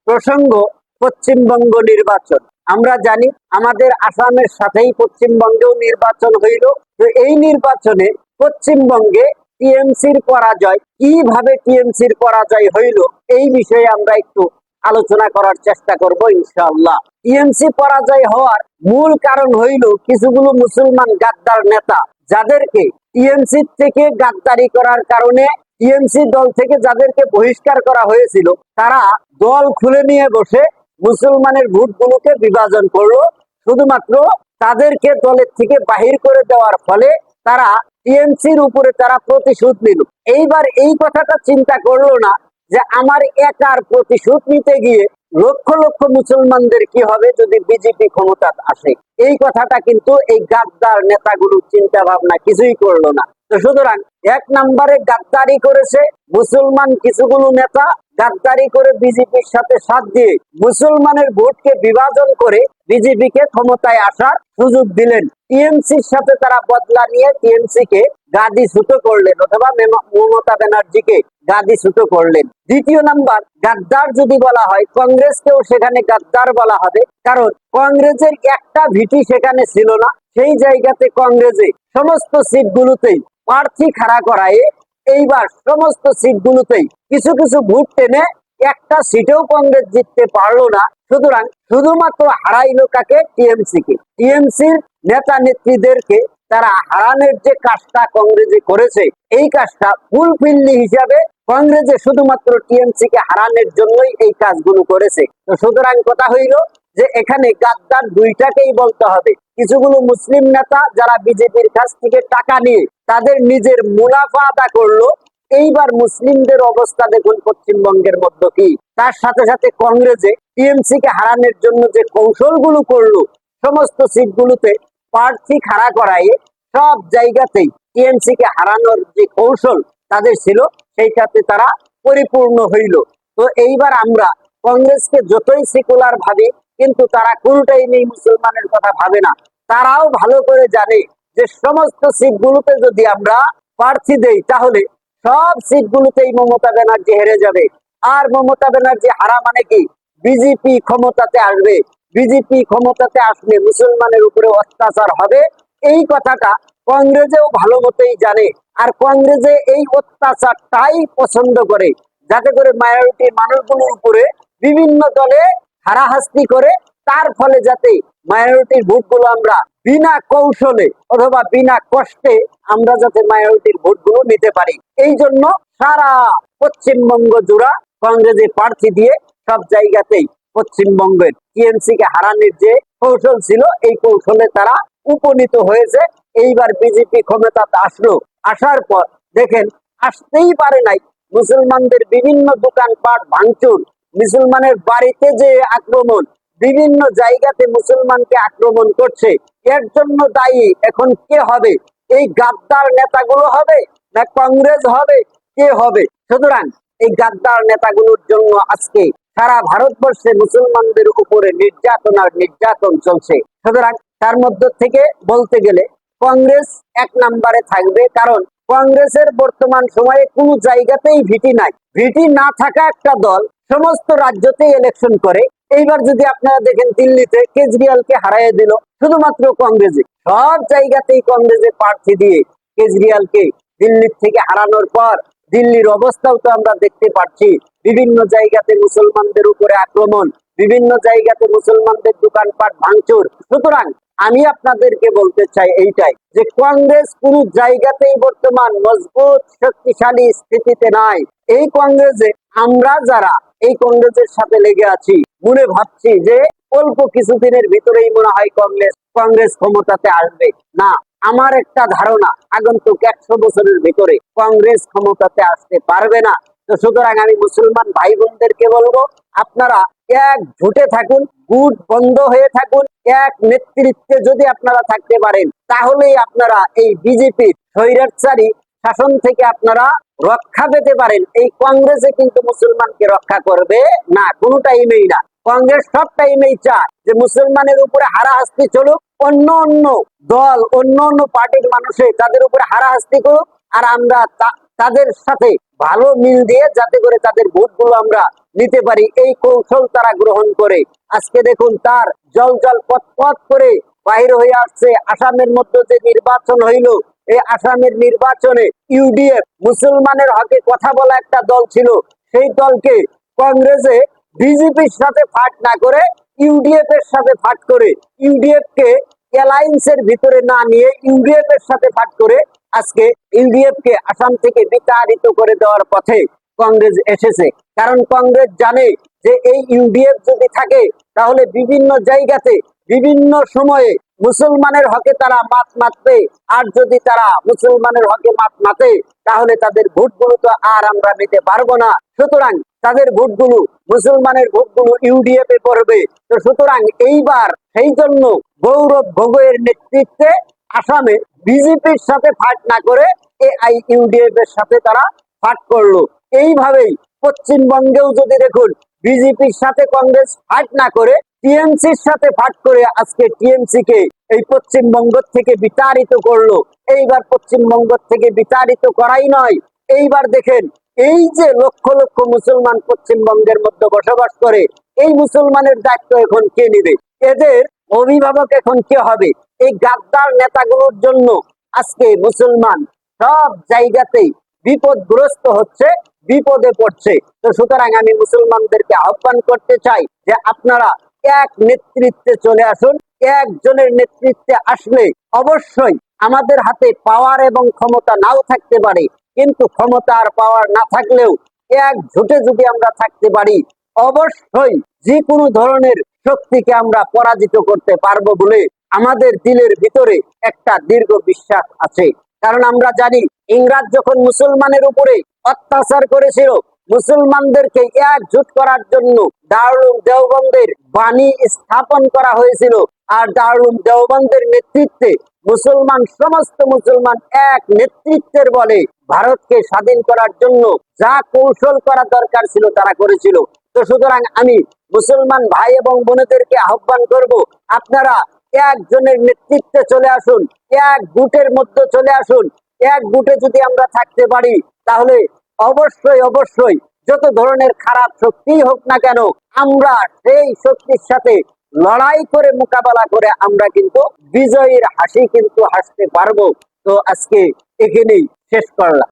প্রসঙ্গ পশ্চিমবঙ্গ নির্বাচন। আমরা জানি আমাদের আসামের সাথেই পশ্চিমবঙ্গেও নির্বাচন হইল। তো এই নির্বাচনে পশ্চিমবঙ্গে টিএমসির পরাজয়, কিভাবে টিএমসির পরাজয় হইল এই বিষয়ে আমরা একটু আলোচনা করার চেষ্টা করব ইনশাআল্লাহ। টিএমসি পরাজয় হওয়ার মূল কারণ হইল কিছুগুলো মুসলমান গাদ্দার নেতা, যাদেরকে টিএমসি থেকে গাদ্দারি করার কারণে টিএমসি দল থেকে যাদেরকে বহিষ্কার করা হয়েছিল, তারা দল খুলে নিয়ে বসে মুসলমানের ভোটগুলোকে বিভাজন করলো। শুধুমাত্র তাদেরকে দলের থেকে বাহির করে দেওয়ার ফলে তারা টিএমসির উপরে তারা প্রতিশোধ নিল। এইবার এই কথাটা চিন্তা করলো না যে আমার একার প্রতিশোধ নিতে গিয়ে লক্ষ লক্ষ মুসলমানদের কি হবে যদি বিজেপি ক্ষমতা আসে। এই কথাটা কিন্তু এই গাদ্দার নেতাগুলো চিন্তা ভাবনা কিছুই করলো না। তো সুতরাং এক নম্বরে গাদ্দারি করেছে মুসলমান কিছুগুলো নেতা, গাদ্দারি করে বিজেপির সাথে সাথ দিয়ে মুসলমানের ভোটকে বিভাজন করে বিজেপিকে ক্ষমতায় আসার সুযোগ দিলেন। টিএমসির সাথে তারা বদলা নিয়ে টিএমসি কে গাদিচ্যুত করলেন অথবা মমতা ব্যানার্জিকে গাদিচ্যুত করলেন। দ্বিতীয় নাম্বার, গাদ্দার যদি বলা হয় কংগ্রেসকেও সেখানে গাদ্দার বলা হবে, কারণ কংগ্রেসের একটা ভিটি সেখানে ছিল না। সেই জায়গাতে কংগ্রেসে সমস্ত সিটগুলোতেই প্রার্থী খাড়া করায় এইবার সমস্ত সিটগুলোতেই কিছু কিছু ভোট টেনে একটা সিটেও কংগ্রেস জিততে পারলো না। সুতরাং শুধুমাত্র হারাইলো কাকে? টিএমসি কে। টিএমসির নেতা নেত্রীদেরকে তারা হারানোর যে কাজটা কংগ্রেসে করেছে, এই কাজটা ফুলফিল্লি হিসাবে কংগ্রেসে শুধুমাত্র টিএমসি কে হারানোর জন্যই এই কাজগুলো করেছে। তো সুতরাং কথা হইল যে এখানে গাদ্দার দুইটাকেই বলতে হবে। কিছুগুলো মুসলিম নেতা যারা বিজেপির কাছ থেকে টাকা নিয়ে তাদের নিজের মুনাফা আদা করলো। এইবার মুসলিমদের অবস্থা দেখুন পশ্চিমবঙ্গের মধ্যে কি। তার সাথে সাথে কংগ্রেসে টিএমসি কে হারানোর জন্য যে কৌশলগুলো করলো, সমস্ত সিটগুলোতে প্রার্থী খাড়া করায় সব জায়গাতেই টিএমসি কে হারানোর যে কৌশল তাদের ছিল সেইটাতে তারা পরিপূর্ণ হইল। তো এইবার আমরা কংগ্রেসকে যতই সেকুলার ভাবি, কিন্তু তারা কোনটাই নেই মুসলমানের কথা ভাবে না। তারাও ভালো করে জানে যে সমস্ত সিটগুলোতে যদি আমরা প্রার্থী দেই তাহলে সব সিটগুলোতেই মমতা ব্যানার্জি হেরে যাবে। আর মমতা ব্যানার্জি হারা মানে কি? বিজেপি ক্ষমতাতে আসবে। বিজেপি ক্ষমতাতে আসলে মুসলমানের উপরে অত্যাচার হবে। এই কথাটা কংগ্রেসেও ভালো মতোই জানে। আর কংগ্রেসে এই অত্যাচারটাই পছন্দ করে, যাতে করে মাইনরিটি মানুষগুলোর উপরে বিভিন্ন দলে হারাহাস্তি করে, তার ফলে যাতে মাইনরিটির ভোটগুলো আমরা বিনা কৌশলে অথবা বিনা কষ্টে আমরা যাতে মাইনরিটির ভোটগুলো নিতে পারি। এই জন্য সারা পশ্চিমবঙ্গ জুড়া কংগ্রেসে প্রার্থী দিয়ে সব জায়গাতেই পশ্চিমবঙ্গের টিএমসি কে হারানোর যে কৌশল ছিল, এই কৌশলে তারা উপনীত হয়েছে। এইবার বিজেপি ক্ষমতাতে আসলো, আসার পর দেখেন আসতেই পারে নাই, মুসলমানদের বিভিন্ন দোকানপাট ভাঙচুর, মুসলমানের বাড়িতে যে আক্রমণ, বিভিন্ন জায়গাতে মুসলমানকে আক্রমণ করছে। এর জন্য দায়ী এখন কে হবে? এই গাদ্দার নেতাগুলো হবে না কংগ্রেস হবে? কে হবে? সুতরাং এই গাদ্দার নেতাগুলোর জন্য আজকে সারা ভারতবর্ষে মুসলমানদের উপরে নির্যাতন আর নির্যাতন চলছে। সুতরাং তার মধ্য থেকে বলতে গেলে কংগ্রেস এক নম্বরে থাকবে, কারণ কংগ্রেসের বর্তমান সময়ে কোনো জায়গাতেই ভিটি নাই। ভিটি না থাকা একটা দল সমস্ত রাজ্যতেই ইলেকশন করে। এইবার যদি আপনারা দেখেন দিল্লিতে কেজরিওয়ালকে হারাইয়ে দিল শুধুমাত্র কংগ্রেসে। সব জায়গাতেই কংগ্রেসে প্রার্থী দিয়ে কেজরিওয়ালকে দিল্লির থেকে হারানোর পর দিল্লির অবস্থাও তো আমরা দেখতে পাচ্ছি। বিভিন্ন জায়গাতে মুসলমানদের উপরে আক্রমণ, বিভিন্ন জায়গাতে মুসলমানদের দোকানপাট ভাঙচুর। সুতরাং আমি আপনাদেরকে বলতে চাই এইটাই, যে কংগ্রেস কোন জায়গাতেই বর্তমান মজবুত শক্তিশালী স্থিতিতে নাই। এই কংগ্রেসে আমরা যারা এই কংগ্রেসের সাথে লেগে আছি, মনে ভাবছি যে অল্প কিছুদিনের ভিতরেই মনে হয় কংগ্রেস ক্ষমতাতে আসবে। না, আমার একটা ধারণা আগন্তুক 100 বছরের ভিতরে কংগ্রেস ক্ষমতাতে আসতে পারবে না। তো সুতরাং আমি মুসলমান ভাই বোনদেরকে বলবো, আপনারা এক ভোটে থাকুন, ভোট বন্ধ হয়ে থাকুন, এক নেতৃত্বে যদি আপনারা থাকতে পারেন, তাহলেই আপনারা এই বিজেপির স্বৈরাচারী শাসন থেকে আপনারা রক্ষা পেতে পারেন। এই কংগ্রেসে কিন্তু মুসলমানকে রক্ষা করবে না, কোনো টাইমেই না। কংগ্রেস সব টাইমেই চায় যে মুসলমানের উপরে হারাহাস্তি চলুক, অন্য অন্য দল অন্য অন্য পার্টির মানুষে তাদের উপরে হারাহাস্তি করুক, আর আমরা তাদের সাথে ভালো মিল দিয়ে যাতে করে তাদের ভোটগুলো আমরা নিতে পারি, এই কৌশল তারা গ্রহণ করে আজকে দেখুন তার জল জল পথ পথ করে বাহির হয়ে আসছে। আসামের মধ্যে যে নির্বাচন হইল, এই আসামের নির্বাচনে ইউডিএফ মুসলমানের হকে কথা বলা একটা দল ছিল, সেই দলকে কংগ্রেসে বিজেপির সাথে ফাট না করে ইউডিএফ এর সাথে ফাট করে, ইউডিএফ কে অ্যালায়েন্সের ভিতরে না নিয়ে ইউডিএফ এর সাথে ফাট করে আজকে ইউডিএফ কে আসাম থেকে বিতাড়িত করে দেওয়ার পথে কংগ্রেস এসেছে। কারণ কংগ্রেস জানে যে এই ইউডিএফ যদি থাকে তাহলে বিভিন্ন জায়গাতে বিভিন্ন সময়ে মুসলমানের হকে তারা মাত মাতবে, আর যদি তারা মুসলমানের হকে মাত মাতে তাহলে তাদের ভোটগুলো তো আর আমরা নিতে পারবো না। সুতরাং তাদের ভোটগুলো, মুসলমানের ভোটগুলো ইউডিএফ এ পড়বে। তো সুতরাং এইবার সেই জন্য গৌরব গগৈয়ের নেতৃত্বে আসামে বিজেপির সাথে ফাট না করে এআইইউডিএফ এর সাথে তারা ফাট করলো। এইভাবেই পশ্চিমবঙ্গেও যদি দেখুন বিজেপির সাথে কংগ্রেস ফাট না করে টিএমসির সাথে ফাট করে আজকে টিএমসি কে এই পশ্চিমবঙ্গ থেকে বিতাড়িত করলো। এইবার পশ্চিমবঙ্গ থেকে বিতাড়িত করাই নয়, এইবার দেখেন এই যে লক্ষ লক্ষ মুসলমান পশ্চিমবঙ্গের মধ্যে বসবাস করে, এই মুসলমানের দায়িত্ব এখন কে নেবে? এদের অভিভাবক এখন কে হবে? এই গাদ্দার নেতাগুলোর জন্য আজকে মুসলমান সব জায়গাতেই বিপদগ্রস্ত হচ্ছে, বিপদে পড়ছে। তো সুতরাং আমি মুসলমানদেরকে আহ্বান করতে চাই যে আপনারা এক নেতৃত্বে চলে আসুন। একজনের নেতৃত্বে আসলে অবশ্যই আমাদের হাতে পাওয়ার এবং ক্ষমতা নাও থাকতে পারে, কিন্তু ক্ষমতা আর পাওয়ার না থাকলেও একজোটে যদি আমরা থাকতে পারি অবশ্যই যে কোনো ধরনের শক্তিকে আমরা পরাজিত করতে পারবো বলে আমাদের দিলের ভিতরে একটা দীর্ঘ বিশ্বাস আছে। কারণ আমরা জানি ইংরেজ যখন মুসলমানের উপরে অত্যাচার করেছিল, মুসলমানদেরকে একজোট করার জন্য দারুল দেওবন্দের বাণী স্থাপন করা হয়েছিল। আর দারুল দেওবন্দের নেতৃত্বে সমস্ত মুসলমান এক নেতৃত্বের বলে ভারতকে স্বাধীন করার জন্য যা কৌশল করা দরকার ছিল তারা করেছিল। তো সুতরাং আমি মুসলমান ভাই এবং বোনেদেরকে আহ্বান করব, আপনারা একজনের নেতৃত্বে চলে আসুন, এক গুটের মধ্যে চলে আসুন। এক গুটে যদি আমরা থাকতে পারি তাহলে অবশ্যই অবশ্যই যত ধরনের খারাপ শক্তি হোক না কেন আমরা সেই শক্তির সাথে লড়াই করে মোকাবেলা করে আমরা কিন্তু বিজয়ীর হাসি কিন্তু হাসতে পারবো। তো আজকে এখানেই শেষ করলাম।